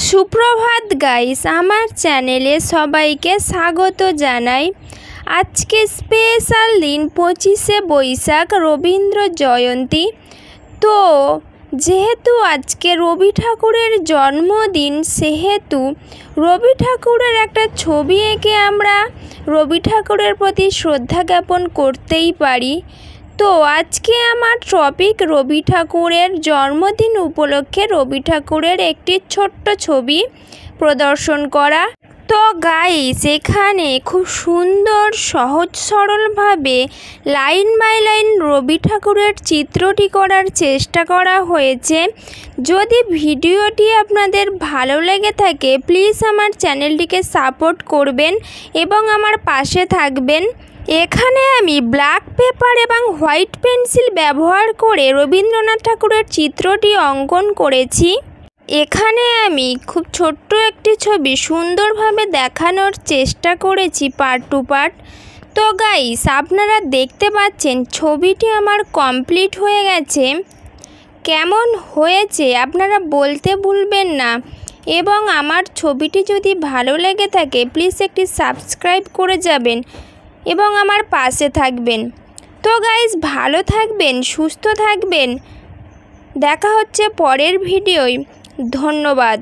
সুপ্রভাত গাইস, আমার চ্যানেলে সবাইকে স্বাগত জানাই। আজকে স্পেশাল দিন 25শে বৈশাখ, রবীন্দ্র জয়ন্তী। তো যেহেতু আজকে রবি ঠাকুরের জন্মদিন, সেহেতু রবি ঠাকুরের একটা ছবি এঁকে আমরা রবি ঠাকুরের প্রতি শ্রদ্ধা জ্ঞাপন করতেই পারি। তো আজকে আমার টপিক রবি ঠাকুরের জন্মদিন উপলক্ষে রবি ঠাকুরের একটি ছোট্ট ছবি প্রদর্শন করা। তো গাইস, এখানে খুব সুন্দর সহজ সরলভাবে লাইন বাই লাইন রবি ঠাকুরের চিত্রটি করার চেষ্টা করা হয়েছে। যদি ভিডিওটি আপনাদের ভালো লেগে থাকে, প্লিজ আমার চ্যানেলটিকে সাপোর্ট করবেন এবং আমার পাশে থাকবেন। এখানে আমি ব্ল্যাক পেপার এবং হোয়াইট পেন্সিল ব্যবহার করে রবীন্দ্রনাথ ঠাকুরের চিত্রটি অঙ্কন করেছি। এখানে আমি খুব ছোট্ট একটি ছবি সুন্দরভাবে দেখানোর চেষ্টা করেছি পার্ট টু পার্ট। তো গাইস, আপনারা দেখতে পাচ্ছেন ছবিটি আমার কমপ্লিট হয়ে গেছে। কেমন হয়েছে আপনারা বলতে ভুলবেন না, এবং আমার ছবিটি যদি ভালো লেগে থাকে প্লিজ একটি সাবস্ক্রাইব করে যাবেন এবং আমার পাশে থাকবেন। তো গাইস, ভালো থাকবেন, সুস্থ থাকবেন। দেখা হচ্ছে পরের ভিডিওয়। ধন্যবাদ।